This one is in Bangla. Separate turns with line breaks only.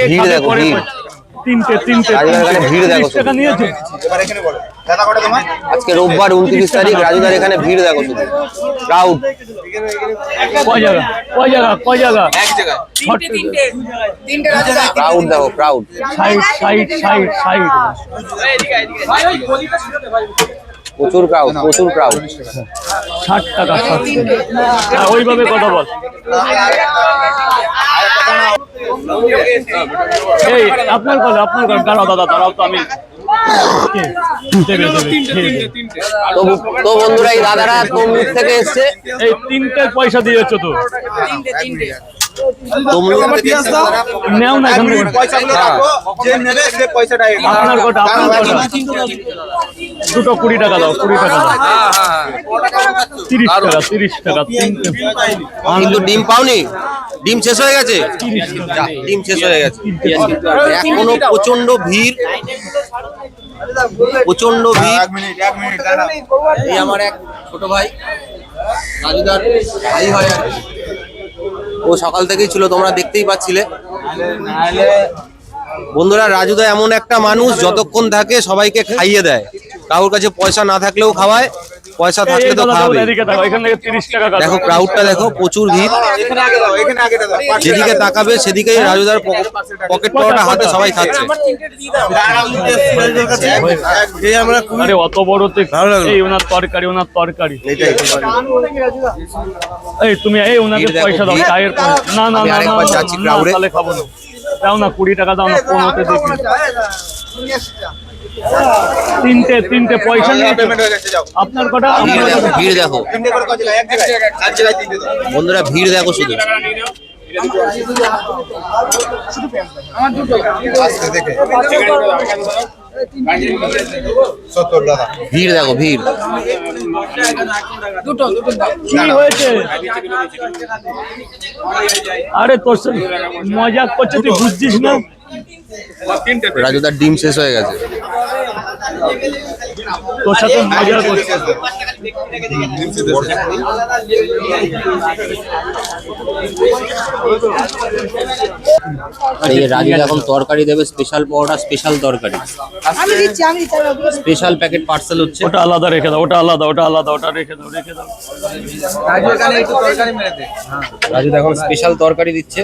ভিড় দেখো, ভিড়
তিনটে
ভিড় দেখো।
টাকা নিয়েছে।
আজকে রোববার 29 তারিখ, রাজুদার এখানে ভিড় দেখো শুধু, ক্রাউড।
কয় জায়গা
ক্রাউড দেখো, ক্রাউড।
সাইড
প্রচুর ক্রাউড, প্রচুর ক্রাউড।
60 টাকা। ওইভাবে কথা বল। এই আপনার দাঁড়াও দাদা, দাঁড়াও তো আমি।
তো বন্ধুরা, এই দাদারা তমলুক থেকে এসছে।
এই 3টে পয়সা দিয়েছো তো? নেও না, আপনার কটা? দুটো 20 টাকা দাও, 20 টাকা দাও। 30 টাকা।
কিন্তু ডিম পাওনি? ডিম শেষ হয়ে গেছে? ডিম শেষ হয়ে গেছে। এখনো প্রচন্ড ভিড়, প্রচন্ড ভিড়। এই আমার এক ছোট ভাই, রাজুদার ভাই হয় আর কি। ও সকাল থেকেই ছিল, তোমরা দেখতেই পাচ্ছিলে। বন্ধুরা, রাজুদা এমন একটা মানুষ, যতক্ষণ থাকে সবাইকে খাইয়ে দেয়। কারোর কাছে পয়সা না থাকলেও খাওয়ায়, পয়সা থাকলে তো খাওয়াবে। দেখো ক্রাউডটা দেখো, প্রচুর ভিড়। যেদিকে তাকাবে সেদিকেই রাজুদার পকেট পরোটা হাতে সবাই খাচ্ছে।
অত বড় ওনার তরকারি। এই তুমি ওনাকে পয়সা দাও, চায়ের। না তাহলে খাবো না। দাও না, 20 টাকা দাও না, 15তে দেখি। তিনটে পয়সা নিয়ে আপনার কটা?
ভিড় দেখো বন্ধুরা, ভিড় দেখো শুধু। ভিড় দেখো, ভিড়।
কি হয়েছে? আরে তোর মজাক করছে, তুই বুঝছিস না?
রাজুদার ডিম শেষ হয়ে গেছে।
তোর সাথে মজা করছে।
রাজু এখন তরকারি দেবে, স্পেশাল পরোটা, স্পেশাল তরকারি, স্পেশাল প্যাকেট পার্সেল হচ্ছে।
ওটা আলাদা রেখে দাও, ওটা আলাদা, ওটা রেখে দাও।
রাজু এখন স্পেশাল তরকারি দিচ্ছে।